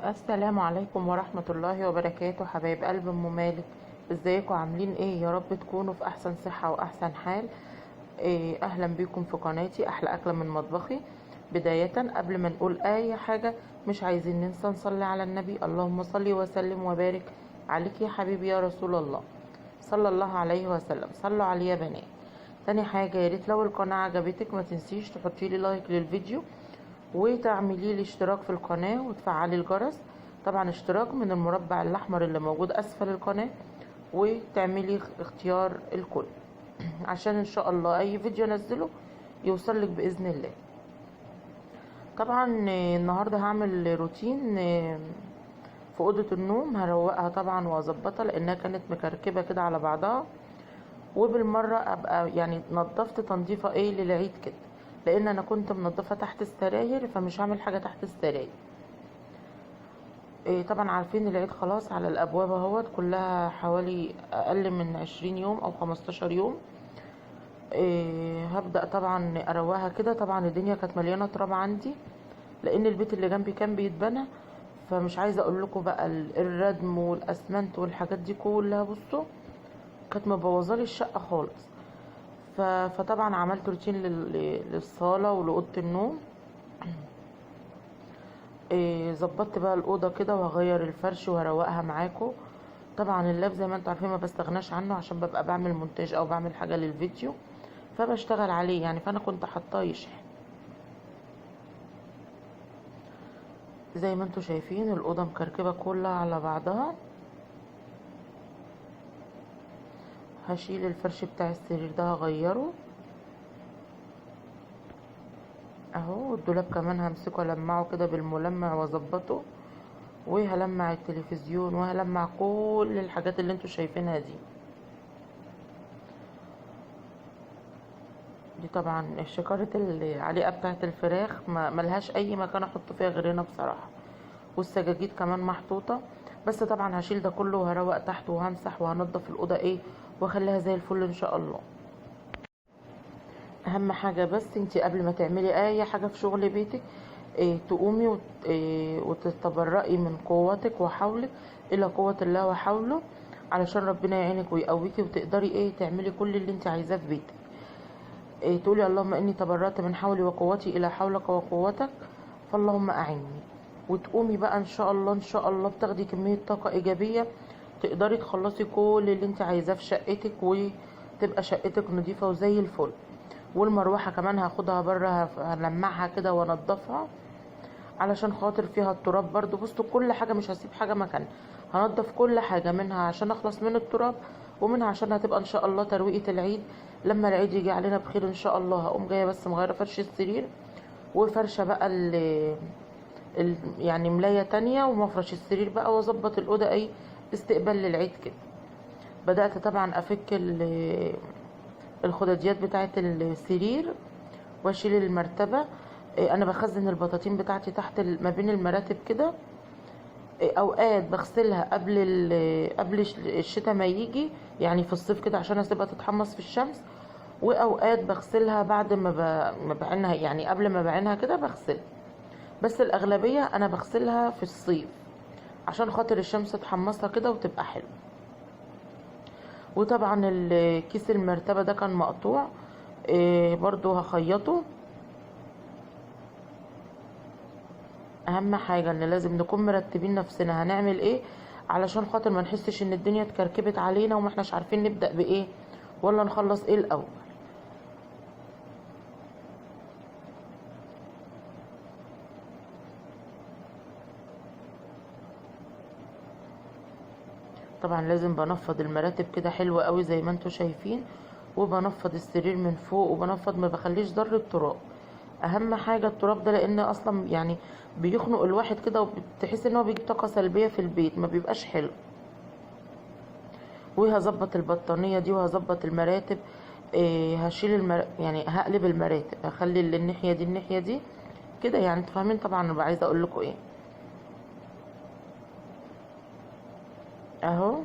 السلام عليكم ورحمة الله وبركاته، حبايب قلب ام مالك. ازيكم؟ عاملين ايه؟ يا رب تكونوا في احسن صحة واحسن حال. اهلا بكم في قناتي احلى اكلة من مطبخي. بداية قبل ما نقول اي حاجة، مش عايزين ننسى نصلي على النبي. اللهم صل وسلم وبارك عليك يا حبيبي يا رسول الله، صلى الله عليه وسلم. صلوا عليه يا بنات. تاني حاجة، يا ريت لو القناة عجبتك ما تنسيش تحطي لي لايك للفيديو، وتعملي لي اشتراك في القناة وتفعلي الجرس. طبعا اشتراك من المربع الاحمر اللي موجود اسفل القناة، وتعملي اختيار الكل عشان ان شاء الله اي فيديو انزله يوصلك باذن الله. طبعا النهاردة هعمل روتين في اوضة النوم. هروقها طبعا واظبطها لانها كانت مكركبة كده على بعضها، وبالمرة ابقى يعني نظفت تنظيفة ايه للعيد كده، لان انا كنت منظفة تحت السراير، فمش هعمل حاجة تحت السراير. طبعا عارفين العيد خلاص على الابواب اهوت، كلها حوالي اقل من 20 يوم او 15 يوم. هبدأ طبعا اروقها كده. طبعا الدنيا كانت مليانة تراب عندي، لان البيت اللي جنبي كان بيتبنى، فمش عايزة اقول لكم بقى الردم والاسمنت والحاجات دي كلها، بصوا كانت مبوظالي الشقة خالص. فطبعا عملت روتين للصالة ولأوضة النوم. ظبطت بقى الأوضة كده، وهغير الفرش وهروقها معاكم. طبعا اللاب زي ما انتوا عارفين ما بستغناش عنه، عشان ببقى بعمل مونتاج او بعمل حاجة للفيديو فبشتغل عليه يعني، فانا كنت حاطاه يشحن. زي ما انتوا شايفين الأوضة مكركبة كلها على بعضها. هشيل الفرش بتاع السرير ده هغيره اهو. الدولاب كمان همسكه المعه كده بالملمع واظبطه، وهلمع التلفزيون، وهلمع كل الحاجات اللي انتوا شايفينها دي. دي طبعا شكارة العليقة بتاعت الفراخ، ما ملهاش اي مكان احط فيها غير هنا بصراحة. والسجاجيد كمان محطوطة. بس طبعا هشيل ده كله وهروق تحت وهمسح وهنضف الأوضة ايه، واخليها زي الفل ان شاء الله. اهم حاجة بس انتي قبل ما تعملي اي حاجة في شغل بيتك، تقومي وتتبرئي من قوتك وحولك الى قوة الله وحوله، علشان ربنا يعينك ويقويكي وتقدري تعملي كل اللي انت عايزاه في بيتك. تقولي اللهم اني تبرأت من حولي وقوتي الى حولك وقوتك، فاللهم اعني. وتقومي بقى ان شاء الله ان شاء الله بتاخدي كمية طاقة ايجابية، تقدري تخلصي كل اللي انت عايزاه في شقتك، وتبقى شقتك نظيفة وزي الفل. والمروحة كمان هاخدها بره، هلمعها كده وانضفها، علشان خاطر فيها التراب برضو. بصوا كل حاجة مش هسيب حاجة مكان، هنضف كل حاجة منها عشان اخلص من التراب، ومنها عشان هتبقى ان شاء الله ترويقة العيد. لما العيد يجي علينا بخير ان شاء الله، هقوم جاية بس مغيرة فرش السرير، وفرشة بقى يعني ملاية تانية، ومفرش السرير بقى، واظبط الأوضة استقبال للعيد كده. بدأت طبعا افك الخداديات بتاعة السرير، واشيل المرتبة. انا بخزن البطاطين بتاعتي تحت ما بين المراتب كده. اوقات بغسلها قبل الشتاء ما يجي، يعني في الصيف كده عشان اسيبها تتحمص في الشمس. واوقات بغسلها بعد ما بعينها، يعني قبل ما بعينها كده بغسلها. بس الاغلبية انا بغسلها في الصيف عشان خاطر الشمس تحمصها كده وتبقى حلوه. وطبعا كيس المرتبة ده كان مقطوع، برضو هخيطه. اهم حاجة ان لازم نكون مرتبين نفسنا هنعمل ايه، علشان خاطر ما نحسش ان الدنيا اتكركبت علينا وما احناش عارفين نبدأ بايه ولا نخلص ايه الاول. طبعا لازم بنفض المراتب كده حلوة قوي زي ما انتوا شايفين، وبنفض السرير من فوق، وبنفض ما بخليش ذرة تراب. اهم حاجة التراب ده، لان اصلا يعني بيخنق الواحد كده، وبتحس ان هو بيجيب طاقة سلبية في البيت، ما بيبقاش حلو. وهظبط البطانية دي وهظبط المراتب. هشيل يعني هقلب المراتب، هخلي الناحية دي الناحية دي كده، يعني انتوا فاهمين طبعا انا عايزة اقول لكم ايه. اهو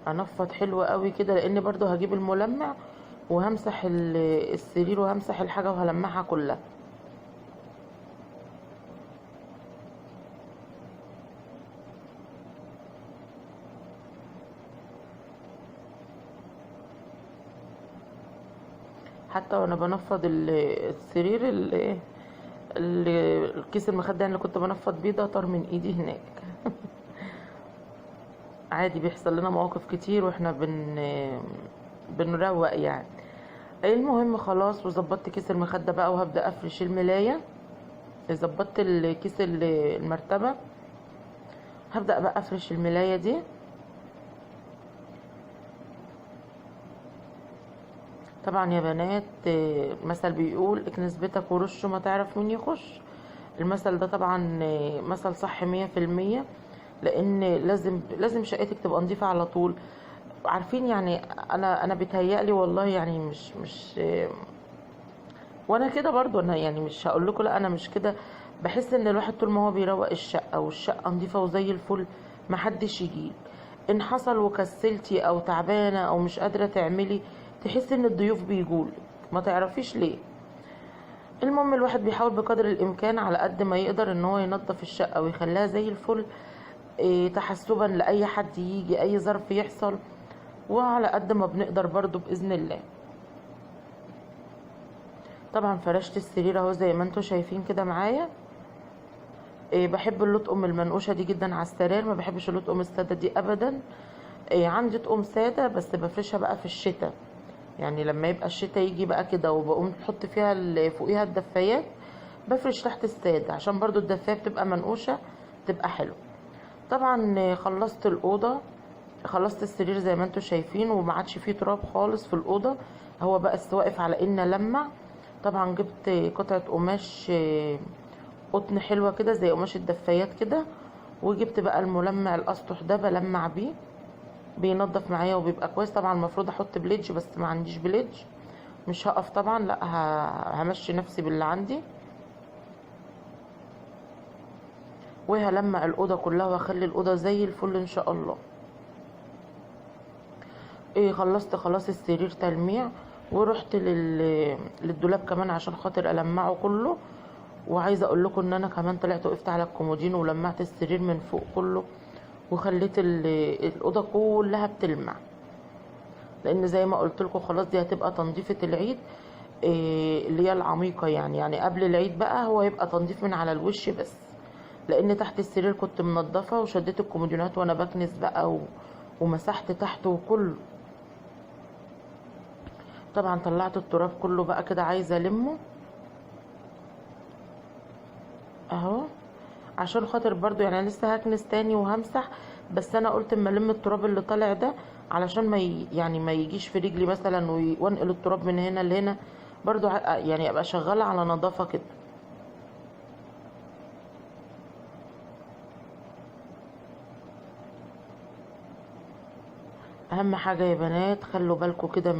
هنفض حلو قوي كده، لان برضو هجيب الملمع وهمسح السرير، وهمسح الحاجة وهلمعها كلها. حتى وانا بنفض السرير الكيس المخدة اللي كنت بنفض بيه ده طار من ايدي هناك. عادي، بيحصل لنا مواقف كتير واحنا بنروق يعني. المهم خلاص، وظبطت كيس المخدة بقى وهبدأ افرش الملاية. ظبطت الكيس المرتبة، هبدأ بقى افرش الملاية دي. طبعا يا بنات، مثل بيقول اكنس بيتك ورشه ما تعرف مين يخش. المثل ده طبعا مثل صح 100%، لان لازم شقتك تبقى نظيفة على طول. عارفين يعني، انا بيتهيألي والله يعني مش وانا كده برضو، انا يعني مش هقول لكم لا، انا مش كده. بحس ان الواحد طول ما هو بيروق الشقه والشقه نظيفه وزي الفل، محدش يجي. ان حصل وكسلتي او تعبانه او مش قادره تعملي، تحس ان الضيوف بيجولك، ما تعرفيش ليه. المهم الواحد بيحاول بقدر الامكان على قد ما يقدر ان هو ينظف الشقه ويخليها زي الفل، تحسبا لاي حد يجي، اي ظرف يحصل، وعلى قد ما بنقدر برضو باذن الله. طبعا فرشت السرير اهو زي ما انتوا شايفين كده معايا. بحب اللطقم المنقوشه دي جدا على السرير، ما بحبش اللطقم الساده دي ابدا. عندي طقم ساده بس بفرشها بقى في الشتاء، يعني لما يبقى الشتاء يجي بقى كده وبقوم تحط فيها فوقيها الدفايات، بفرش تحت الساده عشان برضو الدفايه بتبقى منقوشه، تبقى حلو. طبعا خلصت الاوضه، خلصت السرير زي ما انتوا شايفين، وما عادش فيه تراب خالص في الاوضه. هو بقى واقف على ان لمع. طبعا جبت قطعه قماش قطن حلوه كده زي قماش الدفايات كده، وجبت بقى الملمع الاسطح ده بلمع بيه، بينضف معايا وبيبقى كويس. طبعا المفروض احط بليدج بس ما عنديش بليدج، مش هقف طبعا، لا همشي نفسي باللي عندي، وهلمع الاوضه كلها واخلي الاوضه زي الفل ان شاء الله. خلصت خلاص السرير تلميع، ورحت للدولاب كمان عشان خاطر المعه كله. وعايزه اقول لكم ان انا كمان طلعت وقفت على الكومودين ولمعت السرير من فوق كله، وخليت الاوضه كلها بتلمع، لان زي ما قلت لكم خلاص دي هتبقى تنظيفه العيد، اللي هي العميقه يعني قبل العيد بقى هو يبقى تنظيف من على الوش بس، لان تحت السرير كنت منضفه وشديت الكومودينات وانا بكنس بقى ومسحت تحته وكله. طبعا طلعت التراب كله بقى كده، عايزه المه اهو، عشان خاطر برضو يعني انا لسه هكنس تاني وهمسح، بس انا قلت اما الم التراب اللي طالع ده علشان يعني ما يجيش في رجلي مثلا وانقل التراب من هنا لهنا، برضو يعني ابقى شغاله على نظافه كده. اهم حاجه يا بنات، خلوا بالكم كده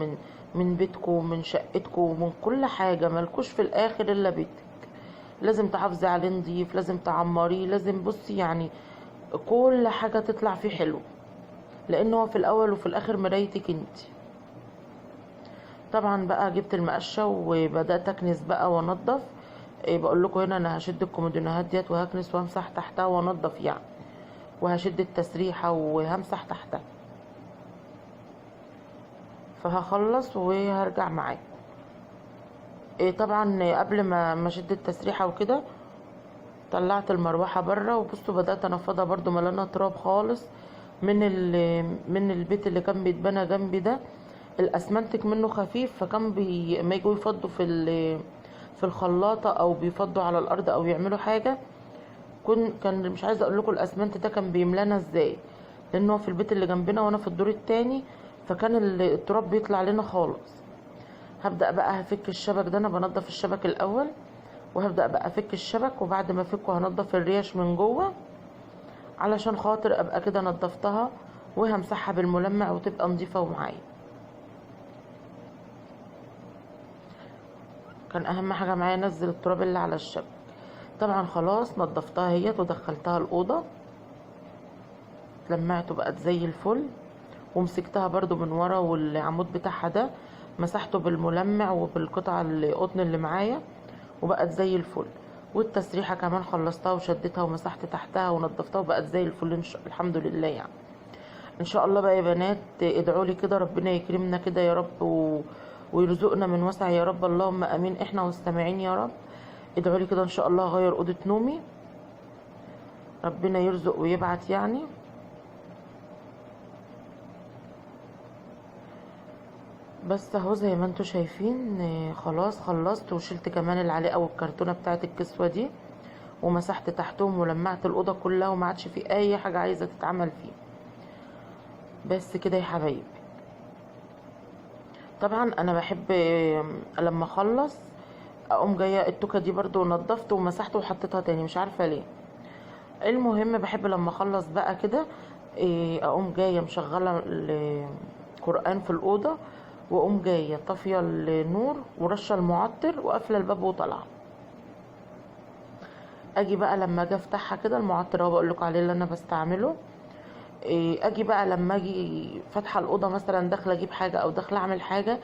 من بيتكم ومن شقتكم ومن كل حاجه، ملكوش في الاخر الا بيتك، لازم تحافظي عليه نضيف، لازم تعمريه، لازم بصي يعني كل حاجه تطلع فيه حلو، لان هو في الاول وفي الاخر مرايتك انت. طبعا بقى جبت المقشه وبدات اكنس بقى وانضف. بقول لكم هنا انا هشد الكومودينوهات ديت وهكنس وامسح تحتها وانضف يعني، وهشد التسريحه وهمسح تحتها. فهخلص وهرجع معاكم. طبعا قبل ما اشد التسريحه وكده، طلعت المروحه بره، وبصوا بدات انفضها برضو ملانه تراب خالص من البيت اللي كان بيتبنى جنبي ده. الاسمنتك منه خفيف، فكان ما يجوا يفضوا في الخلاطه او بيفضوا على الارض او يعملوا حاجه، كان مش عايزه اقول لكم الاسمنت ده كان بيملانا ازاي، لان هو في البيت اللي جنبنا وانا في الدور التاني، فكان التراب بيطلع لنا خالص. هبدا بقى هفك الشبك ده، انا بنضف الشبك الاول، وهبدا بقى افك الشبك، وبعد ما افكه هنضف الريش من جوه علشان خاطر ابقى كده نضفتها، وهمسحها بالملمع وتبقى نظيفه ومعايا. كان اهم حاجه معايا انزل التراب اللي على الشبك. طبعا خلاص نضفتها هي ودخلتها الاوضه، لمعت وبقت زي الفل، ومسكتها برضو من ورا والعمود بتاعها ده مسحته بالملمع وبالقطعه القطن اللي معايا، وبقت زي الفل. والتسريحه كمان خلصتها وشدتها ومسحت تحتها ونضفتها وبقت زي الفل الحمد لله يعني. ان شاء الله بقى يا بنات ادعوا لي كده ربنا يكرمنا كده يا رب، ويرزقنا من وسع يا رب، اللهم امين. احنا والسامعين يا رب. ادعوا لي كده ان شاء الله اغير اوضه نومي، ربنا يرزق ويبعت يعني. بس اهو زي ما انتوا شايفين خلاص خلصت، وشلت كمان العلاقه والكرتونه بتاعه الكسوه دي، ومسحت تحتهم ولمعت الاوضه كلها، وما عادش في اي حاجه عايزه تتعمل فيه. بس كده يا حبايبي. طبعا انا بحب لما اخلص اقوم جايه التوكه دي برضو نضفت ومسحت وحطيتها تاني، مش عارفه ليه. المهم بحب لما اخلص بقى كده اقوم جايه مشغله القران في الاوضه، واقوم جايه طافيه النور ورشه المعطر وقافله الباب وطالعه. اجي بقى لما اجي افتحها كده، المعطر هو بقول لكم عليه اللي انا بستعمله. اجي بقى لما اجي فاتحه الاوضه مثلا، داخله اجيب حاجه او داخله اعمل حاجه،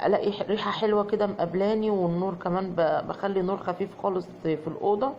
الاقي ريحه حلوه كده مقابلاني، والنور كمان بخلي نور خفيف خالص في الاوضه،